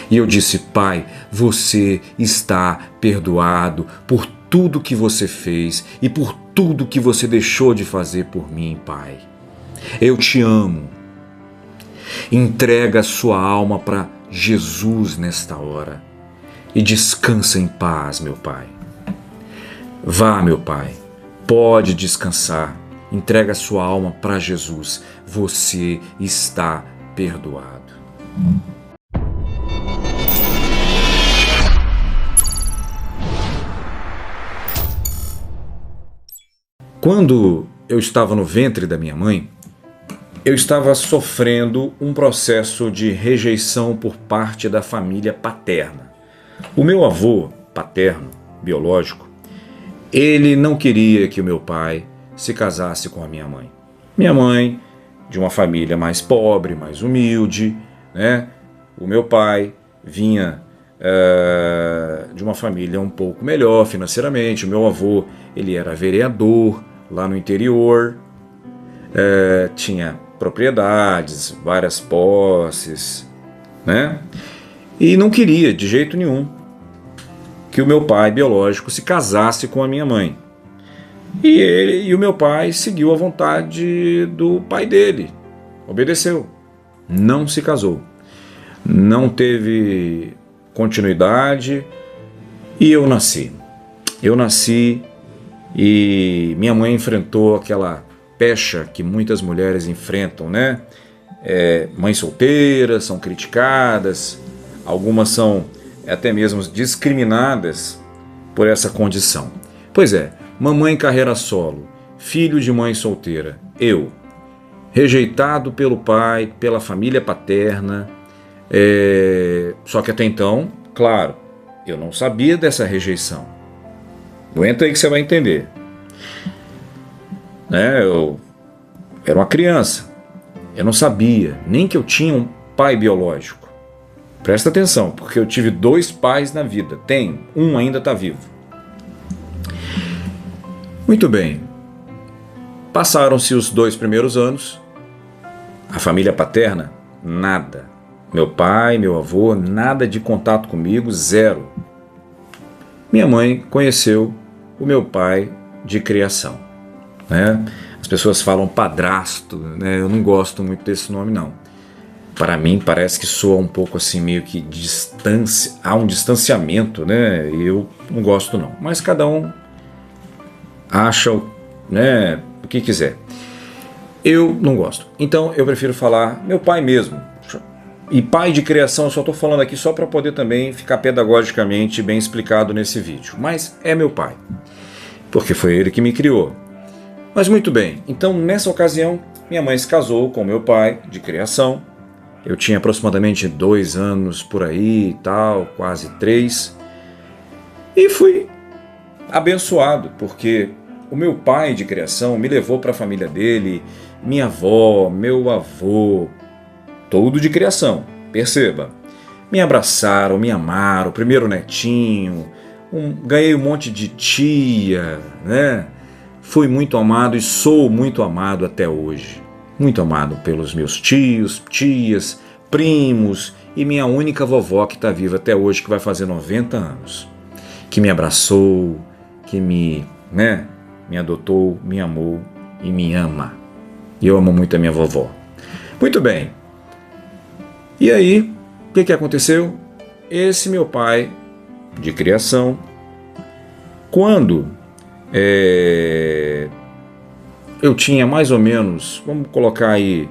E eu disse: Pai, você está perdoado por tudo que você fez e por tudo que você deixou de fazer por mim, Pai. Eu te amo. Entrega a sua alma para Jesus nesta hora e descansa em paz, meu Pai. Vá, meu Pai, pode descansar. Entrega a sua alma para Jesus. Você está perdoado. Quando eu estava no ventre da minha mãe, eu estava sofrendo um processo de rejeição por parte da família paterna. O meu avô paterno, biológico, ele não queria que o meu pai se casasse com a minha mãe. Minha mãe, de uma família mais pobre, mais humilde, né? O meu pai vinha de uma família um pouco melhor financeiramente. O meu avô, ele era vereador lá no interior, tinha propriedades, várias posses, né? E não queria de jeito nenhum que o meu pai biológico se casasse com a minha mãe. E o meu pai seguiu a vontade do pai dele, obedeceu, não se casou, não teve continuidade. E eu nasci e minha mãe enfrentou aquela pecha que muitas mulheres enfrentam, né? Mães solteiras são criticadas, algumas são até mesmo discriminadas por essa condição. Pois é, mamãe carreira solo, filho de mãe solteira, eu, rejeitado pelo pai, pela família paterna, só que até então, claro, eu não sabia dessa rejeição. Aguenta aí que você vai entender. Eu era uma criança, eu não sabia nem que eu tinha um pai biológico. Presta atenção, porque eu tive 2 pais na vida, tenho, um ainda está vivo. Muito bem, passaram-se os 2 primeiros anos, a família paterna, nada. Meu pai, meu avô, nada de contato comigo, zero. Minha mãe conheceu o meu pai de criação, né? As pessoas falam padrasto, né? Eu não gosto muito desse nome, não. Para mim parece que soa um pouco assim, meio que distância, há um distanciamento, né? Eu não gosto não, mas cada um acha, né, o que quiser. Eu não gosto, então eu prefiro falar meu pai mesmo. E pai de criação eu só estou falando aqui só para poder também ficar pedagogicamente bem explicado nesse vídeo. Mas é meu pai, porque foi ele que me criou. Mas muito bem, então nessa ocasião minha mãe se casou com meu pai de criação. Eu tinha aproximadamente 2 anos por aí e tal, quase 3. E fui abençoado, porque o meu pai de criação me levou para a família dele, minha avó, meu avô, tudo de criação, perceba. Me abraçaram, me amaram, primeiro netinho, ganhei um monte de tia, né? Fui muito amado e sou muito amado até hoje. Muito amado pelos meus tios, tias, primos e minha única vovó que está viva até hoje, que vai fazer 90 anos. Que me abraçou, que me adotou, me amou e me ama. E eu amo muito a minha vovó. Muito bem. E aí, o que aconteceu? Esse meu pai de criação, quando eu tinha mais ou menos, vamos colocar aí,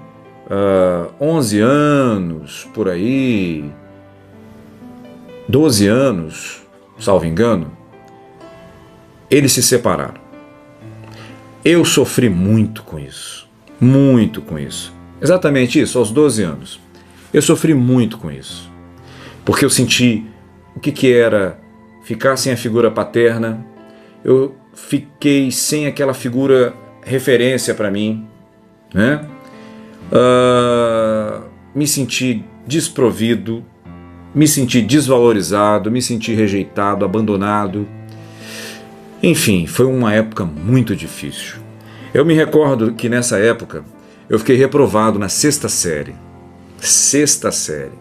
11 anos, por aí, 12 anos, salvo engano, eles se separaram. Eu sofri muito com isso, muito com isso. Exatamente isso, aos 12 anos. Eu sofri muito com isso, porque eu senti o que era ficar sem a figura paterna. Eu fiquei sem aquela figura referência para mim, né? Me senti desprovido, me senti desvalorizado, me senti rejeitado, abandonado. Enfim, foi uma época muito difícil. Eu me recordo que nessa época eu fiquei reprovado na 6ª série. 6ª série.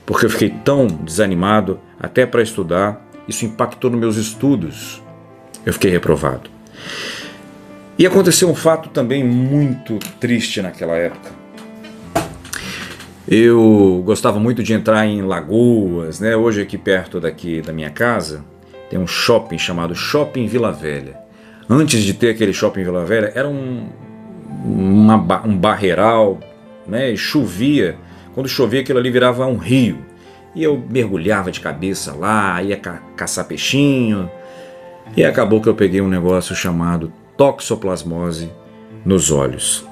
porque eu fiquei tão desanimado até para estudar, isso impactou nos meus estudos. Eu fiquei reprovado. E aconteceu um fato também muito triste naquela época. Eu gostava muito de entrar em lagoas, né? Hoje aqui perto daqui da minha casa tem um shopping chamado Shopping Vila Velha. Antes de ter aquele Shopping Vila Velha, era um barreiral, né? E chovia. Quando chovia, aquilo ali virava um rio. E eu mergulhava de cabeça lá, ia caçar peixinho. E acabou que eu peguei um negócio chamado toxoplasmose nos olhos.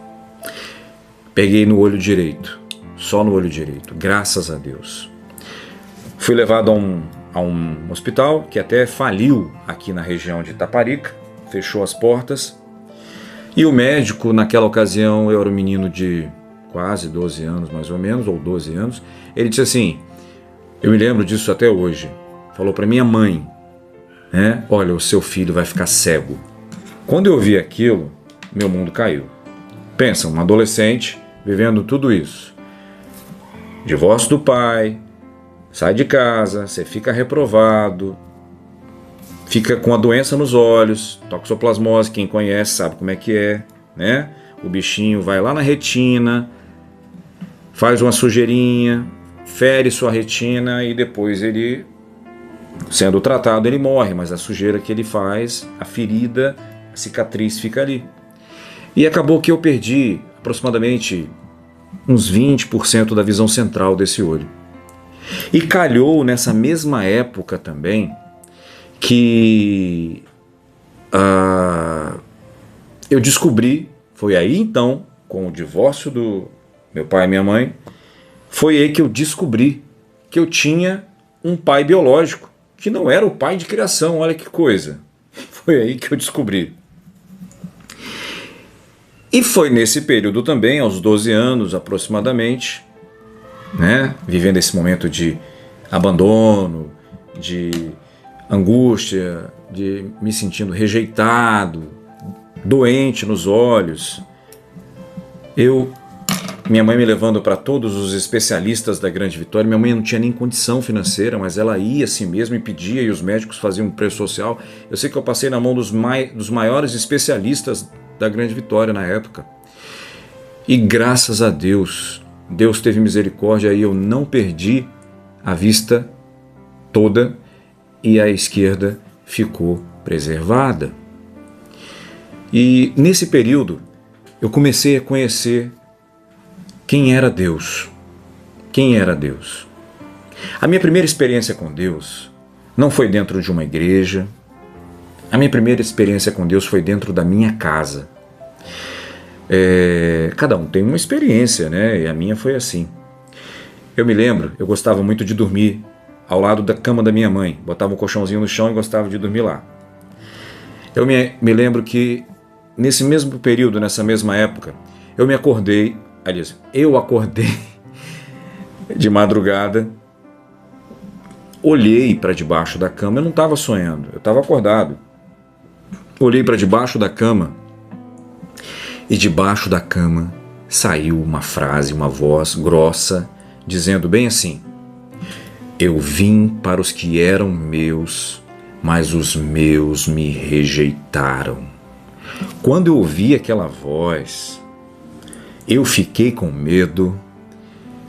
Peguei no olho direito, só no olho direito, graças a Deus. Fui levado a um hospital que até faliu aqui na região de Itaparica, fechou as portas. E o médico, naquela ocasião, eu era um menino de quase 12 anos, mais ou menos, ou 12 anos. Ele disse assim, eu me lembro disso até hoje, falou para minha mãe, né? Olha, o seu filho vai ficar cego. Quando eu vi aquilo, meu mundo caiu. Pensa, um adolescente vivendo tudo isso. Divórcio do pai, sai de casa, você fica reprovado, fica com a doença nos olhos, toxoplasmose, quem conhece sabe como é que é, né? O bichinho vai lá na retina, faz uma sujeirinha, fere sua retina e depois ele, sendo tratado, ele morre, mas a sujeira que ele faz, a ferida, a cicatriz fica ali. E acabou que eu perdi aproximadamente uns 20% da visão central desse olho. E calhou nessa mesma época também que eu descobri, foi aí então, com o divórcio do meu pai e minha mãe, foi aí que eu descobri que eu tinha um pai biológico, que não era o pai de criação, olha que coisa. Foi aí que eu descobri. E foi nesse período também, aos 12 anos aproximadamente, né, vivendo esse momento de abandono, de angústia, de me sentindo rejeitado, doente nos olhos, minha mãe me levando para todos os especialistas da Grande Vitória. Minha mãe não tinha nem condição financeira, mas ela ia assim mesmo e pedia, e os médicos faziam um preço social. Eu sei que eu passei na mão dos maiores especialistas da Grande Vitória na época. E graças a Deus, Deus teve misericórdia e eu não perdi a vista toda e a esquerda ficou preservada. E nesse período eu comecei a conhecer quem era Deus. Quem era Deus? A minha primeira experiência com Deus não foi dentro de uma igreja. A minha primeira experiência com Deus foi dentro da minha casa. Cada um tem uma experiência, né? E a minha foi assim. Eu me lembro, eu gostava muito de dormir ao lado da cama da minha mãe. Botava um colchãozinho no chão e gostava de dormir lá. Eu me lembro que nesse mesmo período, nessa mesma época, eu acordei de madrugada, olhei para debaixo da cama, eu não estava sonhando, eu estava acordado. Olhei para debaixo da cama e debaixo da cama saiu uma frase, uma voz grossa, dizendo bem assim: eu vim para os que eram meus, mas os meus me rejeitaram. Quando eu ouvi aquela voz, eu fiquei com medo.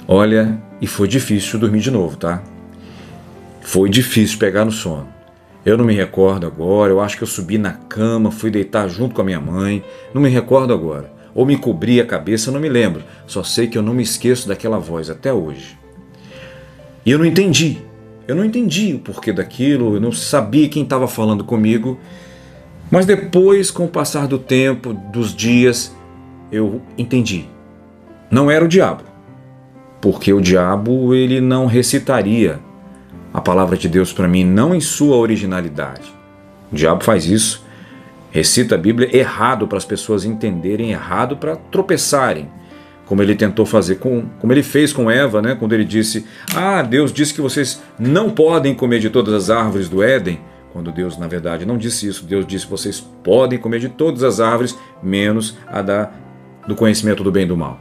Olha, e foi difícil dormir de novo, tá? Foi difícil pegar no sono. Eu não me recordo agora, eu acho que eu subi na cama, fui deitar junto com a minha mãe, não me recordo agora. Ou me cobri a cabeça, eu não me lembro. Só sei que eu não me esqueço daquela voz até hoje. E eu não entendi o porquê daquilo, eu não sabia quem estava falando comigo. Mas depois, com o passar do tempo, dos dias, eu entendi. Não era o diabo, porque o diabo ele não recitaria a palavra de Deus para mim, não em sua originalidade. O diabo faz isso, recita a Bíblia errado para as pessoas entenderem, errado para tropeçarem, como ele tentou fazer, como ele fez com Eva, né? Quando ele disse: Deus disse que vocês não podem comer de todas as árvores do Éden, quando Deus na verdade não disse isso. Deus disse que vocês podem comer de todas as árvores, menos a do conhecimento do bem e do mal.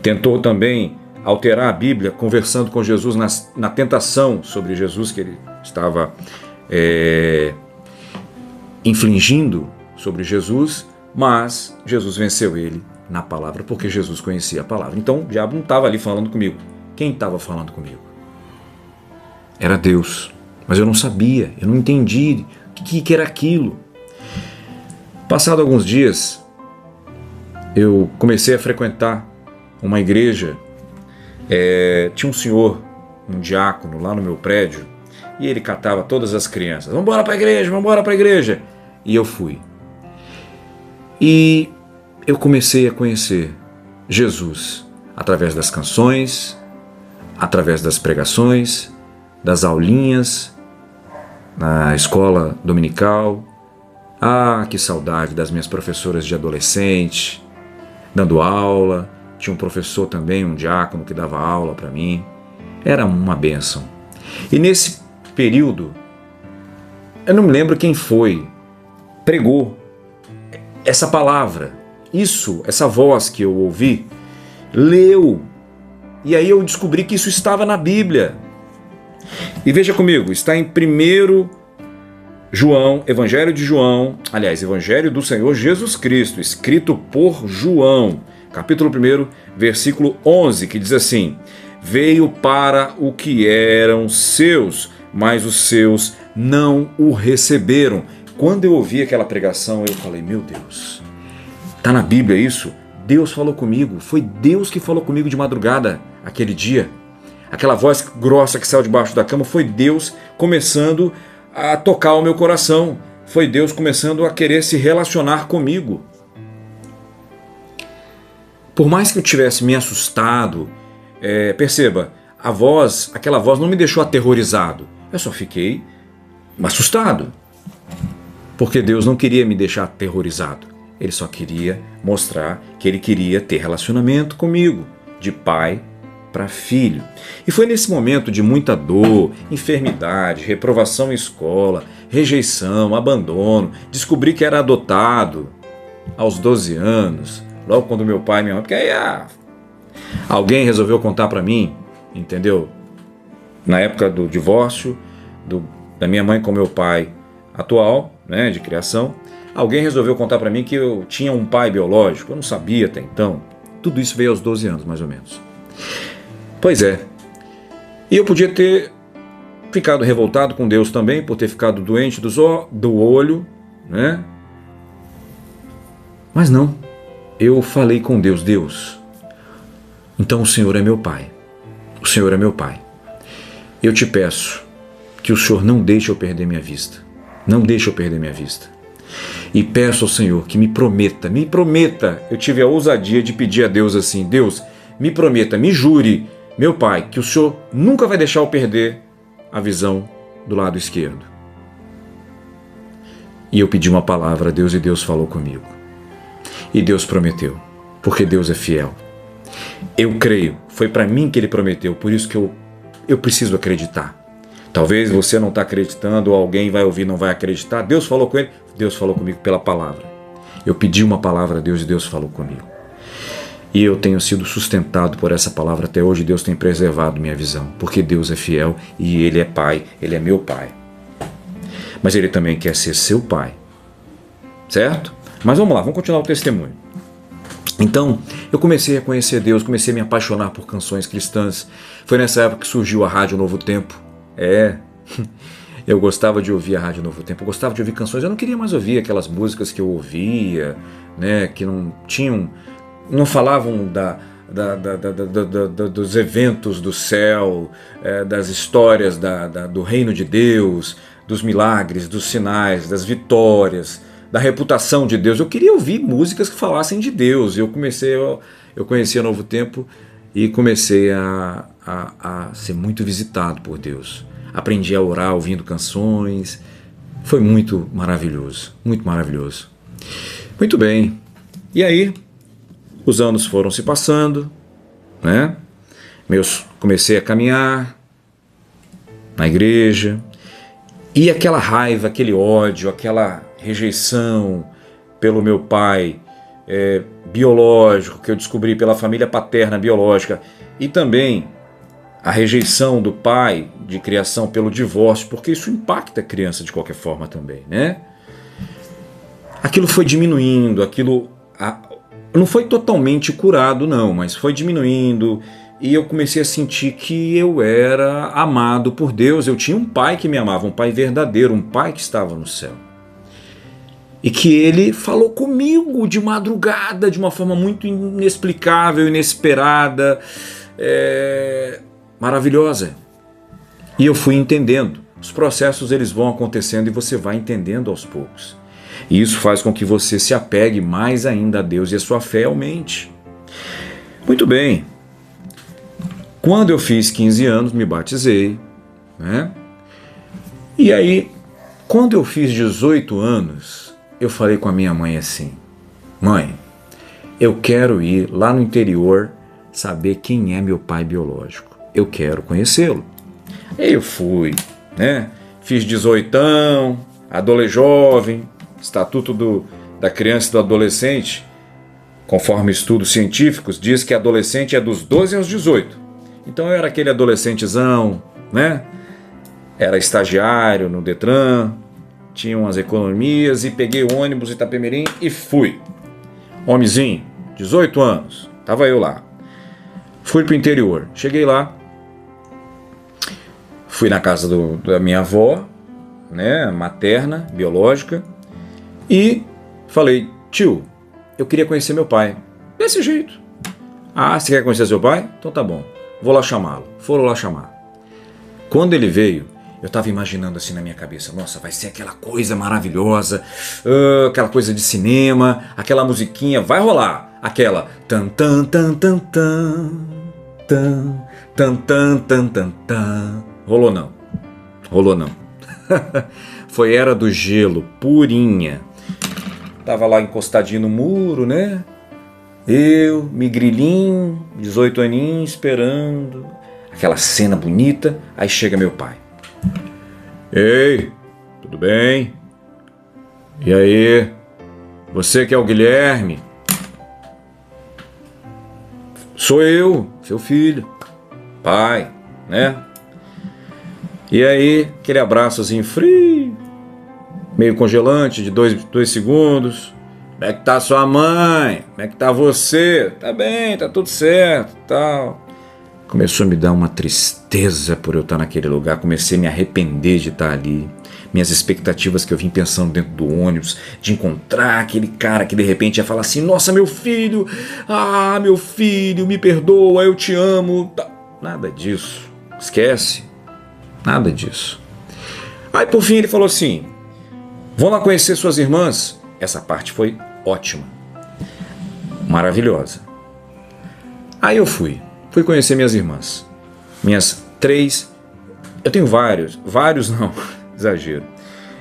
Tentou também alterar a Bíblia, conversando com Jesus na tentação sobre Jesus que ele estava infligindo sobre Jesus, mas Jesus venceu ele na palavra, porque Jesus conhecia a palavra. Então o diabo não estava ali falando comigo. Quem estava falando comigo? Era Deus. Mas eu não sabia, eu não entendi o que era aquilo. Passado alguns dias, eu comecei a frequentar uma igreja. Tinha um senhor, um diácono lá no meu prédio, e ele catava todas as crianças. Vamos embora para a igreja, vamos embora para a igreja. E eu fui. E eu comecei a conhecer Jesus através das canções, através das pregações, das aulinhas na escola dominical. Ah, que saudade das minhas professoras de adolescente, dando aula. Tinha um professor também, um diácono, que dava aula para mim. Era uma bênção. E nesse período, eu não me lembro quem foi, pregou essa palavra. Essa voz que eu ouvi, leu. E aí eu descobri que isso estava na Bíblia. E veja comigo, está em 1 João, Evangelho de João, aliás, Evangelho do Senhor Jesus Cristo, escrito por João, capítulo 1, versículo 11, que diz assim: veio para o que eram seus, mas os seus não o receberam. Quando eu ouvi aquela pregação, eu falei, meu Deus, está na Bíblia isso? Deus falou comigo, foi Deus que falou comigo de madrugada aquele dia. Aquela voz grossa que saiu debaixo da cama, foi Deus começando a tocar o meu coração. Foi Deus começando a querer se relacionar comigo. Por mais que eu tivesse me assustado, perceba, aquela voz não me deixou aterrorizado. Eu só fiquei assustado. Porque Deus não queria me deixar aterrorizado. Ele só queria mostrar que ele queria ter relacionamento comigo, de pai para filho. E foi nesse momento de muita dor, enfermidade, reprovação em escola, rejeição, abandono, descobri que era adotado aos 12 anos, logo quando meu pai e minha mãe, porque aí alguém resolveu contar para mim, entendeu? Na época do divórcio da minha mãe com meu pai atual, né, de criação, alguém resolveu contar para mim que eu tinha um pai biológico, eu não sabia até então. Tudo isso veio aos 12 anos, mais ou menos. Pois é. E eu podia ter ficado revoltado com Deus também, por ter ficado doente do olho, né? Mas não. Eu falei com Deus, Deus, então o Senhor é meu pai. O Senhor é meu pai. Eu te peço que o Senhor não deixe eu perder minha vista. Não deixe eu perder minha vista. E peço ao Senhor que me prometa. Eu tive a ousadia de pedir a Deus assim, Deus, me prometa, me jure, meu pai, que o Senhor nunca vai deixar eu perder a visão do lado esquerdo. E eu pedi uma palavra a Deus e Deus falou comigo. E Deus prometeu, porque Deus é fiel. Eu creio, foi para mim que Ele prometeu, por isso que eu preciso acreditar. Talvez você não está acreditando, ou alguém vai ouvir e não vai acreditar. Deus falou com ele, Deus falou comigo pela palavra. Eu pedi uma palavra a Deus e Deus falou comigo. E eu tenho sido sustentado por essa palavra até hoje. Deus tem preservado minha visão, porque Deus é fiel e Ele é Pai, Ele é meu Pai. Mas Ele também quer ser seu Pai, certo? Mas vamos lá, vamos continuar o testemunho. Então, eu comecei a conhecer Deus, comecei a me apaixonar por canções cristãs. Foi nessa época que surgiu a Rádio Novo Tempo. Eu gostava de ouvir a Rádio Novo Tempo, eu gostava de ouvir canções. Eu não queria mais ouvir aquelas músicas que eu ouvia, né, que não falavam dos eventos do céu, das histórias do reino de Deus, dos milagres, dos sinais, das vitórias, da reputação de Deus. Eu queria ouvir músicas que falassem de Deus. Eu conheci a Novo Tempo e comecei a ser muito visitado por Deus. Aprendi a orar ouvindo canções. Foi muito maravilhoso, muito maravilhoso. Muito bem. E aí, os anos foram se passando, né? Comecei a caminhar na igreja. E aquela raiva, aquele ódio, aquela rejeição pelo meu pai biológico, que eu descobri pela família paterna biológica, E também a rejeição do pai de criação pelo divórcio, porque isso impacta a criança de qualquer forma também, né? Aquilo foi diminuindo, não foi totalmente curado não, mas foi diminuindo e eu comecei a sentir que eu era amado por Deus. Eu tinha um pai que me amava, um pai verdadeiro, um pai que estava no céu. E que ele falou comigo de madrugada, de uma forma muito inexplicável, inesperada, maravilhosa. E eu fui entendendo. Os processos eles vão acontecendo e você vai entendendo aos poucos. E isso faz com que você se apegue mais ainda a Deus e a sua fé aumente. Muito bem. Quando eu fiz 15 anos, me batizei, né? E aí, quando eu fiz 18 anos, eu falei com a minha mãe assim: mãe, eu quero ir lá no interior saber quem é meu pai biológico. Eu quero conhecê-lo. Aí eu fui, né? Fiz 18ão, jovem, Estatuto da Criança e do Adolescente, conforme estudos científicos, diz que adolescente é dos 12 aos 18. Então eu era aquele adolescentezão, né? Era estagiário no Detran, tinha umas economias e peguei o ônibus Itapemirim e fui. Homenzinho, 18 anos, tava eu lá. Fui pro interior, cheguei lá, fui na casa da minha avó, né, materna, biológica, e falei: tio, eu queria conhecer meu pai. Desse jeito. Ah, você quer conhecer seu pai? Então tá bom, vou lá chamá-lo. Foram lá chamar. Quando ele veio, eu estava imaginando assim na minha cabeça: nossa, vai ser aquela coisa maravilhosa, aquela coisa de cinema, aquela musiquinha, vai rolar, aquela tan tan tan tan tan tan tan tan tan tan tan. Rolou não, rolou não. Foi Era do Gelo, purinha. Tava lá encostadinho no muro, né? Eu, migrilinho, 18 aninhos, esperando aquela cena bonita. Aí chega meu pai. Ei, tudo bem? E aí? Você que é o Guilherme? Sou eu, seu filho, pai, né? E aí, aquele abraçozinho frio, meio congelante, de 2 segundos. Como é que tá sua mãe? Como é que tá você? Tá bem, tá tudo certo, tal. Começou a me dar uma tristeza por eu estar naquele lugar. Comecei a me arrepender de estar ali. Minhas expectativas que eu vim pensando dentro do ônibus, de encontrar aquele cara que de repente ia falar assim: nossa, meu filho, me perdoa, eu te amo. Nada disso, esquece, nada disso. Aí por fim ele falou assim: vão lá conhecer suas irmãs. Essa parte foi ótima, maravilhosa. Aí eu fui conhecer minhas irmãs. Minhas 3, eu tenho vários não, exagero.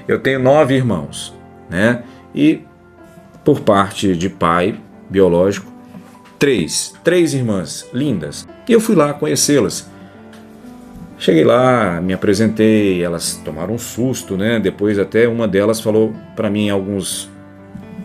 Eu tenho 9 irmãos, né? E por parte de pai biológico, 3 irmãs lindas. E eu fui lá conhecê-las. Cheguei lá, me apresentei, elas tomaram um susto, né? Depois até uma delas falou para mim alguns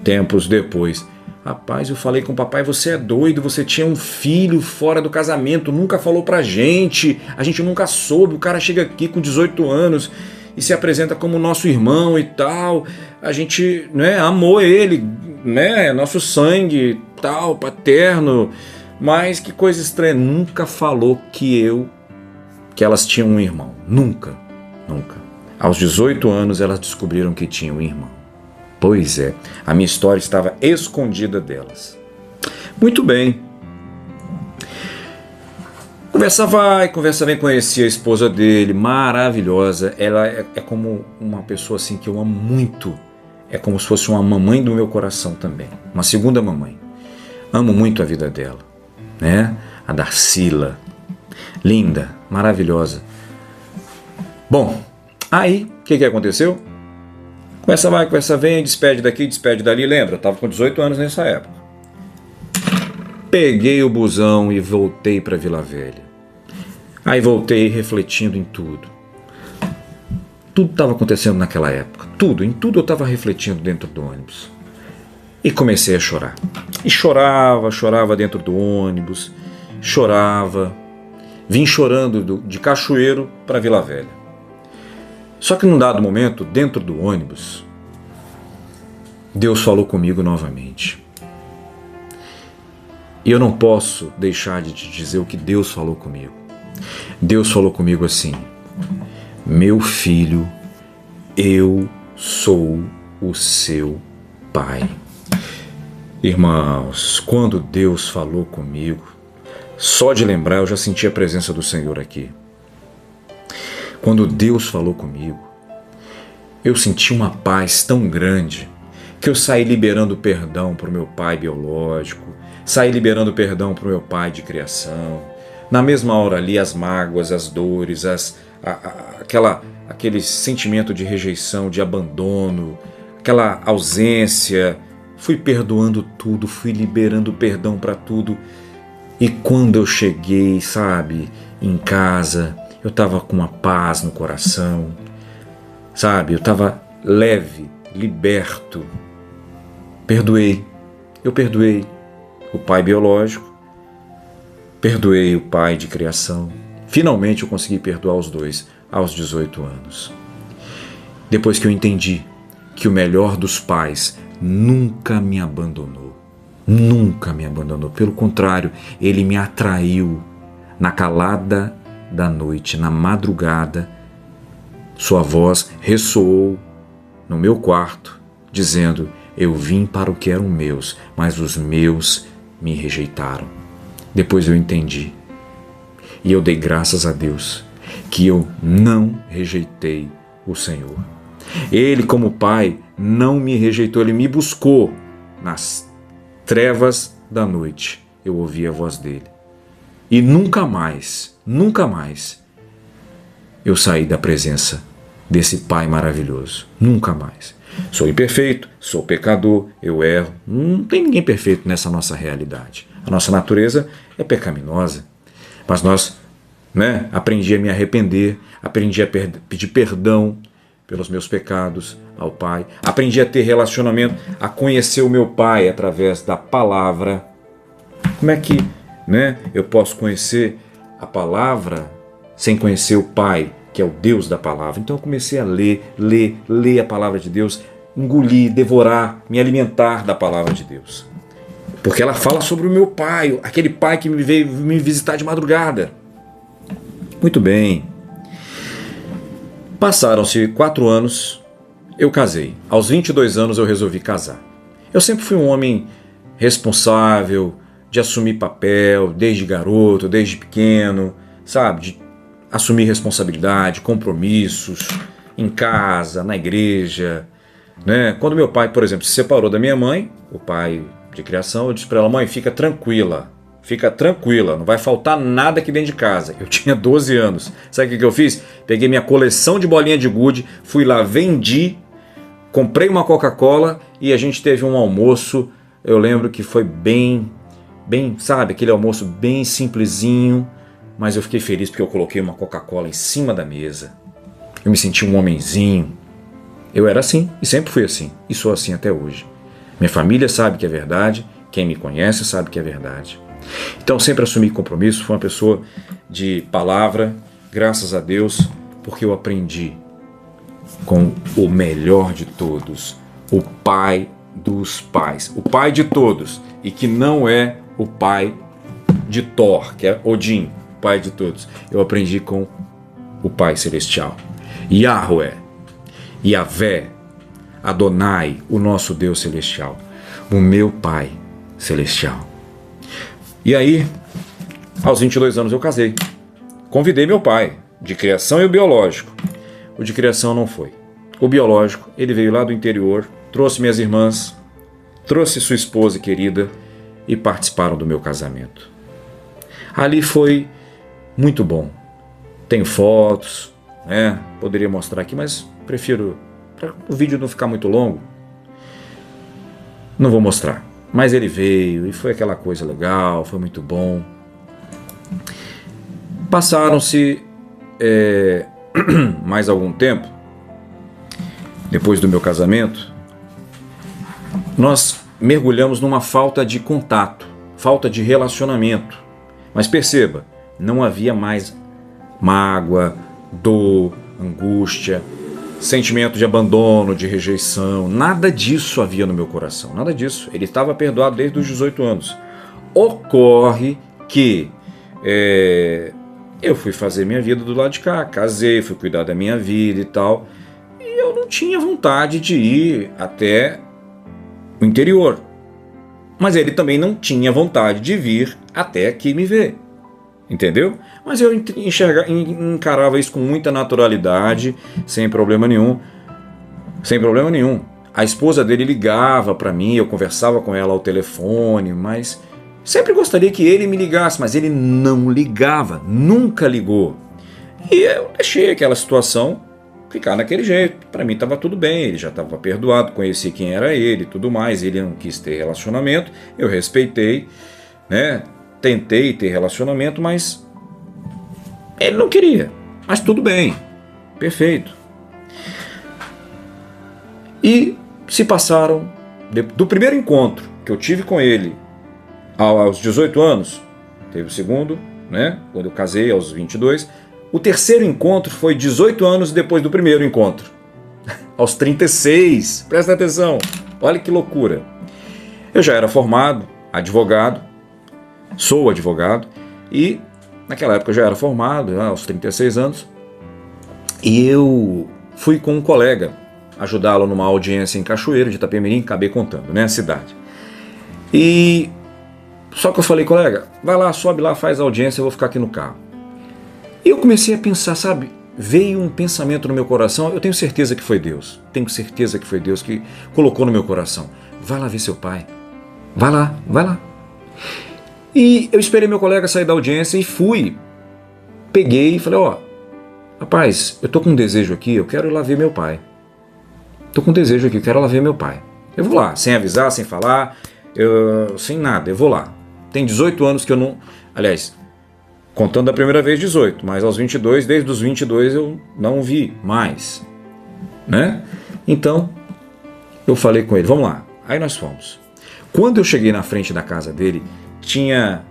tempos depois: rapaz, eu falei com o papai, você é doido, você tinha um filho fora do casamento, nunca falou pra gente, a gente nunca soube, o cara chega aqui com 18 anos e se apresenta como nosso irmão e tal, a gente, né, amou ele, né, nosso sangue, tal, paterno, mas que coisa estranha, nunca falou que elas tinham um irmão, nunca. Aos 18 anos elas descobriram que tinham um irmão. Pois é, a minha história estava escondida delas. Muito bem. Conversa vai, conversa vem, conheci a esposa dele, maravilhosa. Ela é como uma pessoa assim que eu amo muito. É como se fosse uma mamãe do meu coração também. Uma segunda mamãe. Amo muito a vida dela, né? A Darcila. Linda, maravilhosa. Bom, aí, o que aconteceu? Conversa vai, conversa vem, despede daqui, despede dali. Lembra, eu estava com 18 anos nessa época. Peguei o busão e voltei para Vila Velha. Aí voltei refletindo em tudo. Tudo estava acontecendo naquela época. Em tudo eu estava refletindo dentro do ônibus. E comecei a chorar. E chorava dentro do ônibus. Chorava, Vim chorando de Cachoeiro para Vila Velha. Só que num dado momento, dentro do ônibus, Deus falou comigo novamente. E eu não posso deixar de te dizer o que Deus falou comigo. Deus falou comigo assim: meu filho, eu sou o seu pai. Irmãos, quando Deus falou comigo, só de lembrar eu já senti a presença do Senhor aqui. Quando Deus falou comigo, eu senti uma paz tão grande que eu saí liberando perdão para o meu pai biológico, saí liberando perdão para o meu pai de criação. Na mesma hora ali, as mágoas, as dores, aquele sentimento de rejeição, de abandono, aquela ausência, fui perdoando tudo, fui liberando perdão para tudo. E quando eu cheguei, sabe, em casa, eu estava com uma paz no coração, sabe, eu estava leve, liberto. Eu perdoei o pai biológico, perdoei o pai de criação. Finalmente eu consegui perdoar os dois aos 18 anos. Depois que eu entendi que o melhor dos pais nunca me abandonou. Nunca me abandonou. Pelo contrário, ele me atraiu na calada da noite, na madrugada. Sua voz ressoou no meu quarto, dizendo: eu vim para o que eram meus, mas os meus me rejeitaram. Depois eu entendi. E eu dei graças a Deus que eu não rejeitei o Senhor. Ele, como pai, não me rejeitou, ele me buscou nas trevas da noite. Eu ouvi a voz dele. E nunca mais eu saí da presença desse pai maravilhoso. Nunca mais. Sou imperfeito, sou pecador, eu erro. Não tem ninguém perfeito nessa nossa realidade. A nossa natureza é pecaminosa. Mas nós, aprendi a me arrepender, aprendi a pedir perdão pelos meus pecados ao Pai. Aprendi a ter relacionamento, a conhecer o meu Pai através da palavra. Como é que eu posso conhecer a palavra sem conhecer o Pai, que é o Deus da palavra? Então eu comecei a ler a palavra de Deus, engolir, devorar, me alimentar da palavra de Deus. Porque ela fala sobre o meu Pai, aquele Pai que me veio me visitar de madrugada. Muito bem. Passaram-se 4 anos, eu casei. Aos 22 anos eu resolvi casar. Eu sempre fui um homem responsável, de assumir papel, desde garoto, desde pequeno, sabe? De assumir responsabilidade, compromissos, em casa, na igreja. Quando meu pai, por exemplo, se separou da minha mãe, o pai de criação, eu disse para ela: mãe, fica tranquila, não vai faltar nada aqui dentro de casa. Eu tinha 12 anos. Sabe o que eu fiz? Peguei minha coleção de bolinha de gude, fui lá, vendi, comprei uma Coca-Cola e a gente teve um almoço. Eu lembro que foi bem, sabe, aquele almoço bem simplesinho, mas eu fiquei feliz porque eu coloquei uma Coca-Cola em cima da mesa. Eu me senti um homenzinho. Eu era assim e sempre fui assim e sou assim até hoje. Minha família sabe que é verdade, quem me conhece sabe que é verdade. Então sempre assumi compromisso, fui uma pessoa de palavra, graças a Deus, porque eu aprendi com o melhor de todos, o Pai dos pais, o Pai de todos, e que não é o pai de Thor, que é Odin, Pai de todos. Eu aprendi com o Pai Celestial, Yahweh, Yahvé, Adonai, o nosso Deus Celestial, o meu Pai Celestial. E aí, aos 22 anos eu casei. Convidei meu pai, de criação e o biológico. O de criação não foi. O biológico, ele veio lá do interior, trouxe minhas irmãs, trouxe sua esposa querida e participaram do meu casamento. Ali foi muito bom. Tenho fotos, poderia mostrar aqui, mas prefiro, para o vídeo não ficar muito longo, não vou mostrar. Mas ele veio e foi aquela coisa legal, foi muito bom. Passaram-se mais algum tempo, depois do meu casamento, nós mergulhamos numa falta de contato, falta de relacionamento. Mas perceba, não havia mais mágoa, dor, angústia, sentimento de abandono, de rejeição, nada disso havia no meu coração, nada disso. Ele estava perdoado desde os 18 anos. Ocorre que eu fui fazer minha vida do lado de cá, casei, fui cuidar da minha vida e tal, e eu não tinha vontade de ir até o interior. Mas ele também não tinha vontade de vir até aqui me ver. Entendeu? Mas eu encarava isso com muita naturalidade, sem problema nenhum. Sem problema nenhum. A esposa dele ligava para mim, eu conversava com ela ao telefone, mas sempre gostaria que ele me ligasse, mas ele não ligava, nunca ligou. E eu deixei aquela situação ficar daquele jeito. Para mim estava tudo bem, ele já estava perdoado, conheci quem era ele e tudo mais, ele não quis ter relacionamento, eu respeitei, né? Tentei ter relacionamento, mas ele não queria. Mas tudo bem, perfeito. E se passaram, do primeiro encontro que eu tive com ele aos 18 anos, teve o segundo, né, quando eu casei aos 22, o terceiro encontro foi 18 anos depois do primeiro encontro, aos 36, presta atenção, olha que loucura. Eu já era formado, advogado, sou advogado, e naquela época eu já era formado, aos 36 anos, e eu fui com um colega ajudá-lo numa audiência em Cachoeiro de Itapemirim, acabei contando, né, a cidade. E só que eu falei, colega, vai lá, sobe lá, faz a audiência, eu vou ficar aqui no carro. E eu comecei a pensar, sabe, veio um pensamento no meu coração, eu tenho certeza que foi Deus, tenho certeza que foi Deus que colocou no meu coração, vai lá ver seu pai, vai lá, vai lá. E eu esperei meu colega sair da audiência e fui. Peguei e falei, rapaz, eu tô com um desejo aqui, eu quero ir lá ver meu pai. Tô com um desejo aqui, eu quero ir lá ver meu pai. Eu vou lá, sem avisar, sem falar, sem nada, eu vou lá. Tem 18 anos que eu não... Aliás, contando da primeira vez 18, mas aos 22, desde os 22 eu não vi mais, né? Então, eu falei com ele, vamos lá. Aí nós fomos. Quando eu cheguei na frente da casa dele, tinha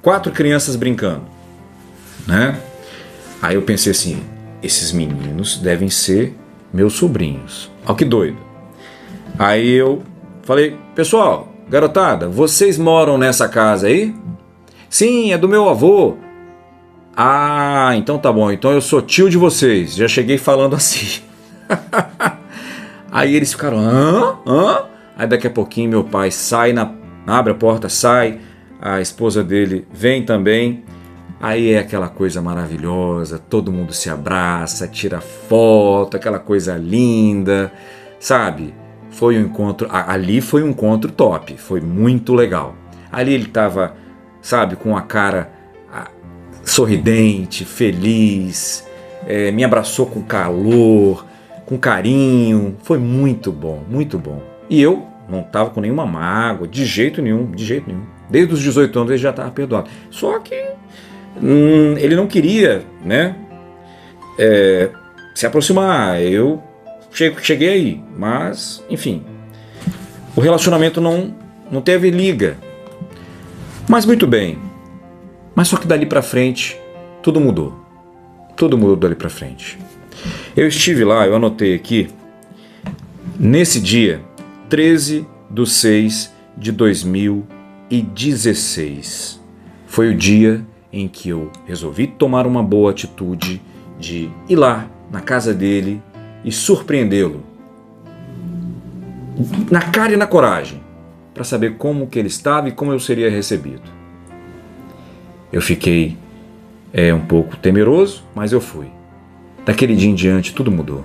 4 crianças brincando, né? Aí eu pensei assim, esses meninos devem ser meus sobrinhos. Olha que doido. Aí eu falei, pessoal, garotada, vocês moram nessa casa aí? Sim, é do meu avô. Ah, então tá bom, então eu sou tio de vocês. Já cheguei falando assim. Aí eles ficaram, hã? Aí daqui a pouquinho meu pai sai, abre a porta, sai, a esposa dele vem também. Aí é aquela coisa maravilhosa, todo mundo se abraça, tira foto, aquela coisa linda, sabe? Foi um encontro, ali foi um encontro top, foi muito legal. Ali ele estava, sabe, com a cara sorridente, feliz, me abraçou com calor, com carinho, foi muito bom, muito bom. E eu não estava com nenhuma mágoa, de jeito nenhum, de jeito nenhum. Desde os 18 anos ele já estava perdoado. Só que ele não queria, né, se aproximar. Eu cheguei aí, mas, enfim, o relacionamento não teve liga. Mas muito bem. Mas só que dali para frente, tudo mudou. Tudo mudou dali para frente. Eu estive lá, eu anotei aqui, nesse dia, 13/6/2016. Foi o dia em que eu resolvi tomar uma boa atitude de ir lá na casa dele e surpreendê-lo. Na cara e na coragem, para saber como que ele estava e como eu seria recebido. Eu fiquei um pouco temeroso, mas eu fui. Daquele dia em diante, tudo mudou.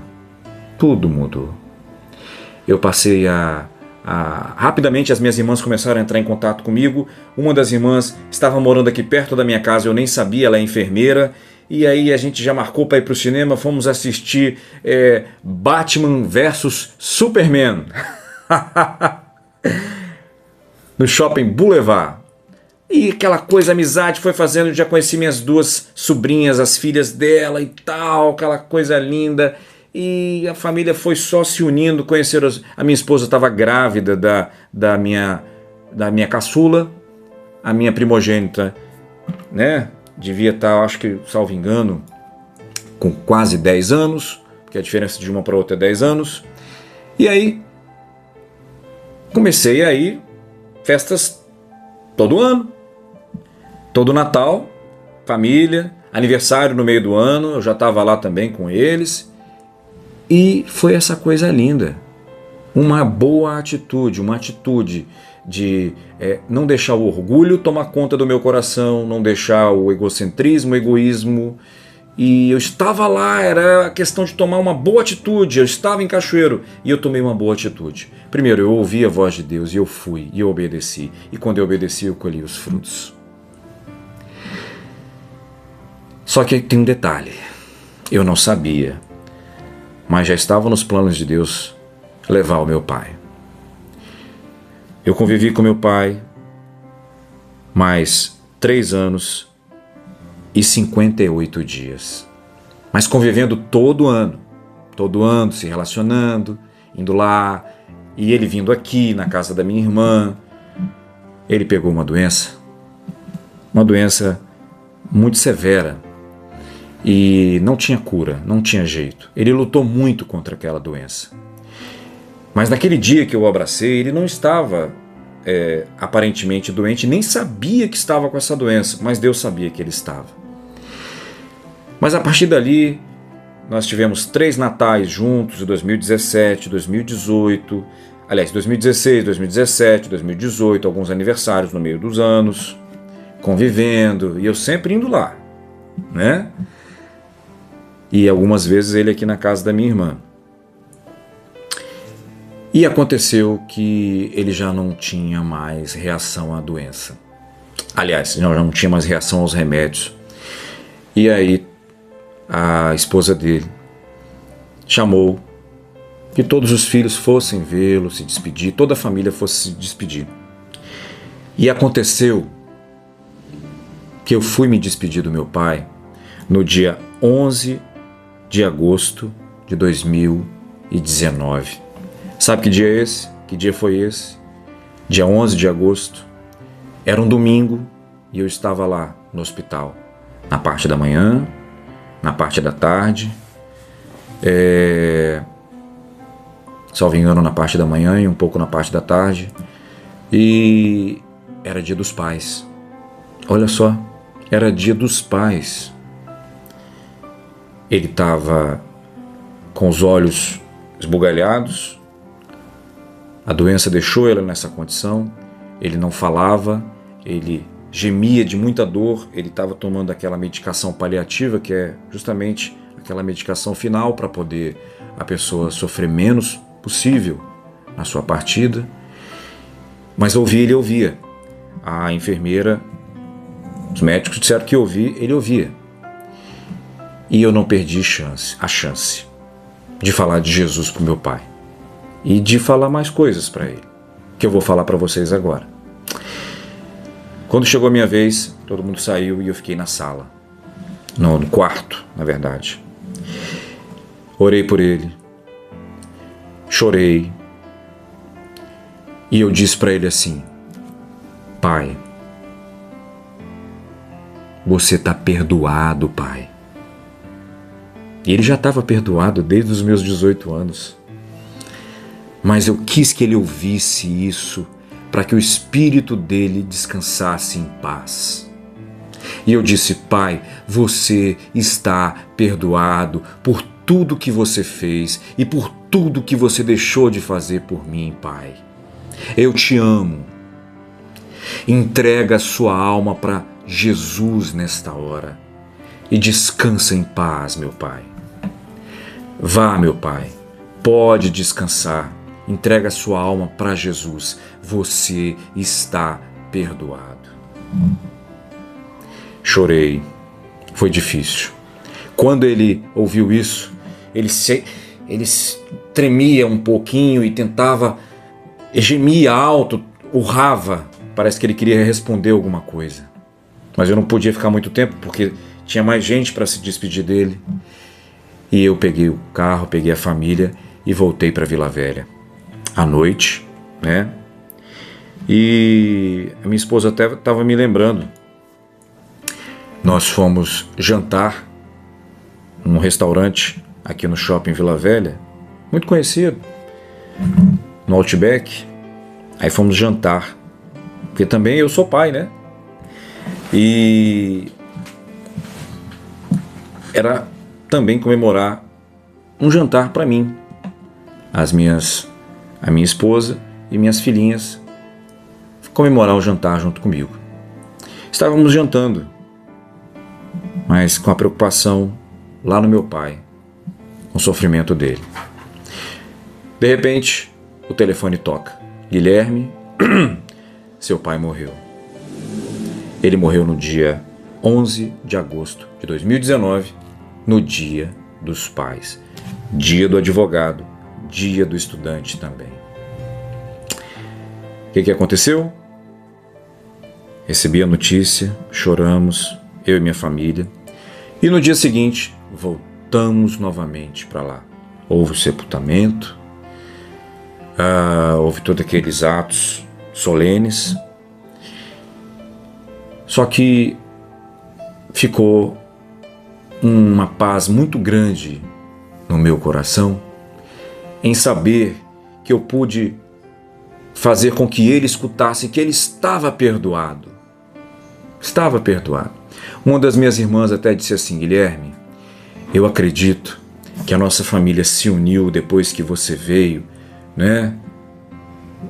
Tudo mudou. Eu passei rapidamente as minhas irmãs começaram a entrar em contato comigo. Uma das irmãs estava morando aqui perto da minha casa, eu nem sabia, ela é enfermeira. E aí a gente já marcou para ir para o cinema, fomos assistir Batman vs Superman no Shopping Boulevard. E aquela coisa, amizade foi fazendo, já conheci minhas 2 sobrinhas, as filhas dela e tal, aquela coisa linda. E a família foi só se unindo, conheceram. A minha esposa estava grávida da minha caçula, A minha primogênita, né, devia estar, acho que, salvo engano, com quase 10 anos, porque a diferença de uma para outra é 10 anos. E aí, comecei a ir festas todo ano, todo Natal, família, aniversário no meio do ano, eu já estava lá também com eles. E foi essa coisa linda. Uma boa atitude, uma atitude de não deixar o orgulho tomar conta do meu coração, não deixar o egocentrismo, o egoísmo. E eu estava lá, era a questão de tomar uma boa atitude. Eu estava em Cachoeiro e eu tomei uma boa atitude. Primeiro, eu ouvi a voz de Deus e eu fui e eu obedeci. E quando eu obedeci, eu colhi os frutos. Só que tem um detalhe. Eu não sabia, mas já estava nos planos de Deus levar o meu pai. Eu convivi com meu pai mais 3 anos e 58 dias. Mas convivendo todo ano, se relacionando, indo lá, e ele vindo aqui na casa da minha irmã. Ele pegou uma doença muito severa, e não tinha cura, não tinha jeito. Ele lutou muito contra aquela doença. Mas naquele dia que eu o abracei, ele não estava aparentemente doente, nem sabia que estava com essa doença, mas Deus sabia que ele estava. Mas a partir dali, nós tivemos 3 natais juntos, de 2017, 2018, aliás, 2016, 2017, 2018, alguns aniversários no meio dos anos, convivendo, e eu sempre indo lá, né? E algumas vezes ele aqui na casa da minha irmã. E aconteceu que ele já não tinha mais reação à doença. Aliás, já não tinha mais reação aos remédios. E aí a esposa dele chamou que todos os filhos fossem vê-lo, se despedir, toda a família fosse se despedir. E aconteceu que eu fui me despedir do meu pai no dia 11 de agosto de 2019. Sabe que dia é esse? Que dia foi esse? Dia 11 de agosto. Era um domingo e eu estava lá no hospital, na parte da manhã, na parte da tarde, salvo engano, na parte da manhã e um pouco na parte da tarde. E era dia dos pais. Olha só, era dia dos pais. Ele estava com os olhos esbugalhados, a doença deixou ele nessa condição, ele não falava, ele gemia de muita dor, ele estava tomando aquela medicação paliativa, que é justamente aquela medicação final para poder a pessoa sofrer menos possível na sua partida. Mas ele ouvia. A enfermeira, os médicos disseram que ele ouvia. E eu não perdi a chance de falar de Jesus para o meu pai e de falar mais coisas para ele, que eu vou falar para vocês agora. Quando chegou a minha vez, todo mundo saiu e eu fiquei na sala, no quarto, na verdade. Orei por ele, chorei, e eu disse para ele assim: Pai, você está perdoado, Pai. E ele já estava perdoado desde os meus 18 anos. Mas eu quis que ele ouvisse isso para que o espírito dele descansasse em paz. E eu disse: Pai, você está perdoado por tudo que você fez e por tudo que você deixou de fazer por mim, Pai. Eu te amo. Entrega a sua alma para Jesus nesta hora e descansa em paz, meu Pai. Vá, meu Pai, pode descansar. Entrega a sua alma para Jesus. Você está perdoado. Chorei. Foi difícil. Quando ele ouviu isso, ele tremia um pouquinho e tentava, gemia alto, urrava. Parece que ele queria responder alguma coisa. Mas eu não podia ficar muito tempo porque tinha mais gente para se despedir dele. E eu peguei o carro, peguei a família e voltei para Vila Velha. À noite, né? E a minha esposa até estava me lembrando. Nós fomos jantar num restaurante aqui no Shopping Vila Velha, muito conhecido, no Outback. Aí fomos jantar, porque também eu sou pai, né? E era também comemorar um jantar para mim. A minha esposa e minhas filhinhas comemorar o jantar junto comigo. Estávamos jantando, mas com a preocupação lá no meu pai, com o sofrimento dele. De repente, o telefone toca. Guilherme, seu pai morreu. Ele morreu no dia 11 de agosto de 2019, no Dia dos Pais. Dia do advogado, dia do estudante também. O que aconteceu? Recebi a notícia, choramos, eu e minha família. E no dia seguinte, voltamos novamente para lá. Houve o sepultamento, houve todos aqueles atos solenes. Só que ficou uma paz muito grande no meu coração em saber que eu pude fazer com que ele escutasse que ele estava perdoado. Estava perdoado. Uma das minhas irmãs até disse assim: Guilherme, eu acredito que a nossa família se uniu depois que você veio, né?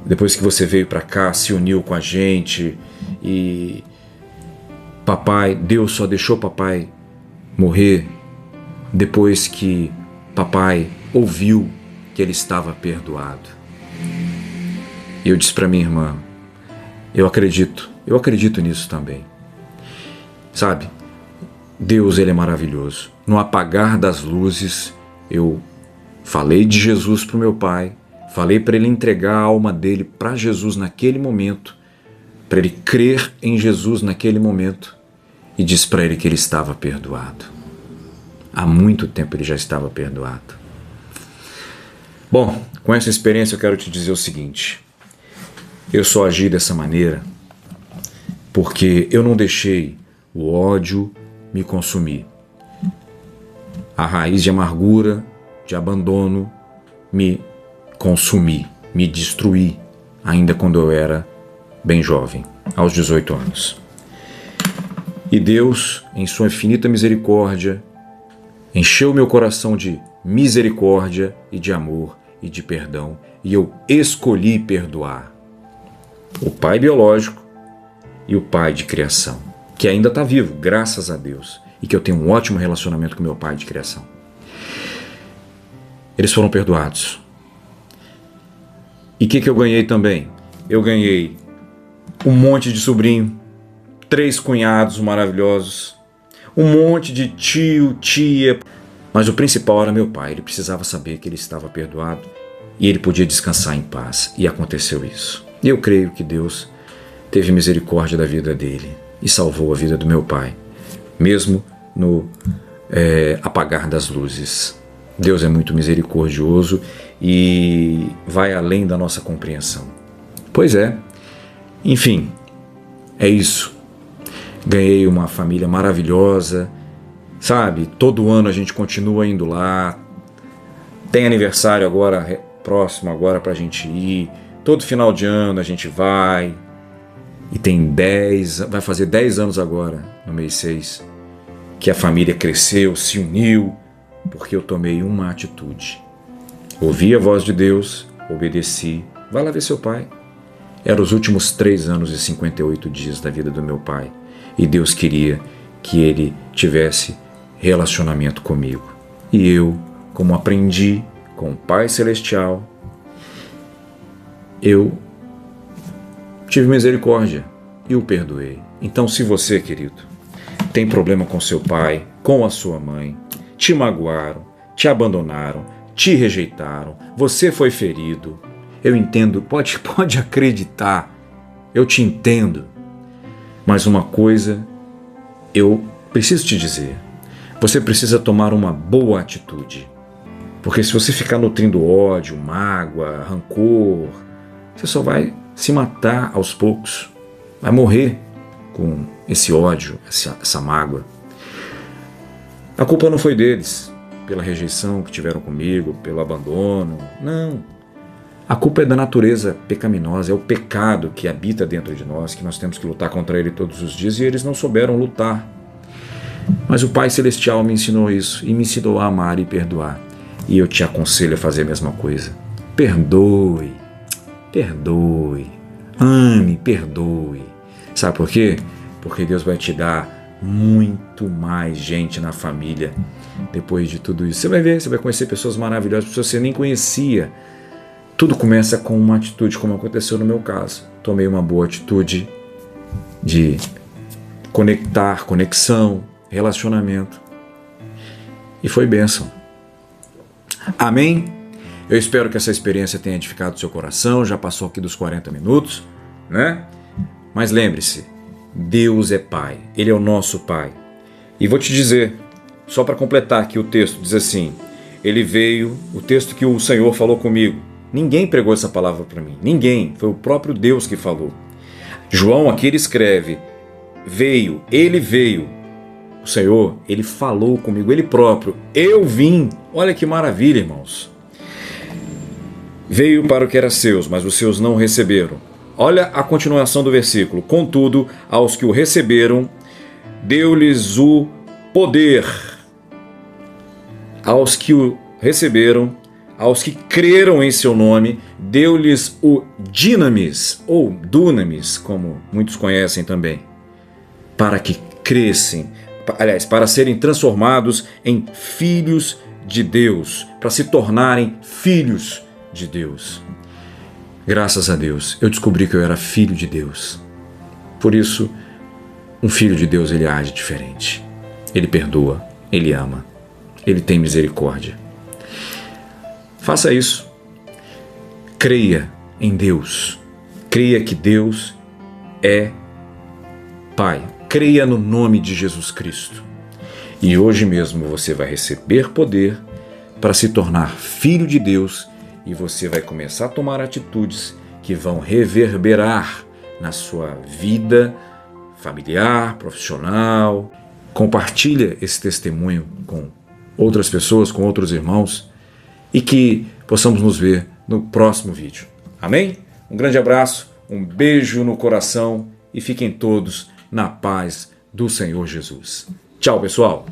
Depois que você veio para cá, se uniu com a gente e papai, Deus só deixou papai morrer depois que papai ouviu que ele estava perdoado. E eu disse para minha irmã: eu acredito nisso também. Sabe, Deus, ele é maravilhoso. No apagar das luzes, eu falei de Jesus para o meu pai, falei para ele entregar a alma dele para Jesus naquele momento, para ele crer em Jesus naquele momento, e disse para ele que ele estava perdoado. Há muito tempo ele já estava perdoado. Bom, com essa experiência eu quero te dizer o seguinte: eu só agi dessa maneira porque eu não deixei o ódio me consumir. A raiz de amargura, de abandono, me consumir, me destruir, ainda quando eu era bem jovem, aos 18 anos. E Deus, em sua infinita misericórdia, encheu meu coração de misericórdia e de amor e de perdão, e eu escolhi perdoar o pai biológico e o pai de criação, que ainda está vivo, graças a Deus, e que eu tenho um ótimo relacionamento com meu pai de criação. Eles foram perdoados. E o que eu ganhei também? Eu ganhei um monte de sobrinho, 3 cunhados maravilhosos, um monte de tio, tia, mas o principal era meu pai. Ele precisava saber que ele estava perdoado e ele podia descansar em paz, e aconteceu isso. E eu creio que Deus teve misericórdia da vida dele e salvou a vida do meu pai, mesmo no apagar das luzes. Deus é muito misericordioso e vai além da nossa compreensão. Pois é, enfim, é isso. Ganhei uma família maravilhosa, sabe? Todo ano a gente continua indo lá. Tem aniversário agora, próximo agora pra gente ir. Todo final de ano a gente vai. E vai fazer 10 anos agora, no mês 6, que a família cresceu, se uniu, porque eu tomei uma atitude. Ouvi a voz de Deus, obedeci. Vai lá ver seu pai. Eram os últimos 3 anos e 58 dias da vida do meu pai. E Deus queria que ele tivesse relacionamento comigo. E eu, como aprendi com o Pai Celestial, eu tive misericórdia e o perdoei. Então, se você, querido, tem problema com seu pai, com a sua mãe, te magoaram, te abandonaram, te rejeitaram, você foi ferido, eu entendo, pode acreditar, eu te entendo. Mas uma coisa eu preciso te dizer: você precisa tomar uma boa atitude. Porque se você ficar nutrindo ódio, mágoa, rancor, você só vai se matar aos poucos, vai morrer com esse ódio, essa mágoa. A culpa não foi deles, pela rejeição que tiveram comigo, pelo abandono, não. A culpa é da natureza pecaminosa, é o pecado que habita dentro de nós, que nós temos que lutar contra ele todos os dias, e eles não souberam lutar. Mas o Pai Celestial me ensinou isso, e me ensinou a amar e perdoar. E eu te aconselho a fazer a mesma coisa. Perdoe, perdoe, ame, perdoe. Sabe por quê? Porque Deus vai te dar muito mais gente na família depois de tudo isso. Você vai ver, você vai conhecer pessoas maravilhosas, pessoas que você nem conhecia. Tudo começa com uma atitude, como aconteceu no meu caso. Tomei uma boa atitude de conexão, relacionamento. E foi bênção. Amém? Eu espero que essa experiência tenha edificado o seu coração. Já passou aqui dos 40 minutos, né? Mas lembre-se, Deus é Pai. Ele é o nosso Pai. E vou te dizer, só para completar aqui o texto, diz assim, ele veio, o texto que o Senhor falou comigo. Ninguém pregou essa palavra para mim. Ninguém. Foi o próprio Deus que falou. João aqui ele escreve, veio, ele veio. O Senhor, ele falou comigo, ele próprio. Eu vim. Olha que maravilha, irmãos. Veio para o que era seus, mas os seus não receberam. Olha a continuação do versículo. Contudo, aos que o receberam, deu-lhes o poder. Aos que o receberam, aos que creram em seu nome, deu-lhes o dinamis, ou dunamis, como muitos conhecem também, para que crescem, aliás, para serem transformados em filhos de Deus, para se tornarem filhos de Deus. Graças a Deus, eu descobri que eu era filho de Deus. Por isso, um filho de Deus, ele age diferente. Ele perdoa, ele ama, ele tem misericórdia. Faça isso. Creia em Deus. Creia que Deus é Pai. Creia no nome de Jesus Cristo. E hoje mesmo você vai receber poder para se tornar filho de Deus e você vai começar a tomar atitudes que vão reverberar na sua vida familiar, profissional. Compartilha esse testemunho com outras pessoas, com outros irmãos e que possamos nos ver no próximo vídeo. Amém? Um grande abraço, um beijo no coração e fiquem todos na paz do Senhor Jesus. Tchau, pessoal!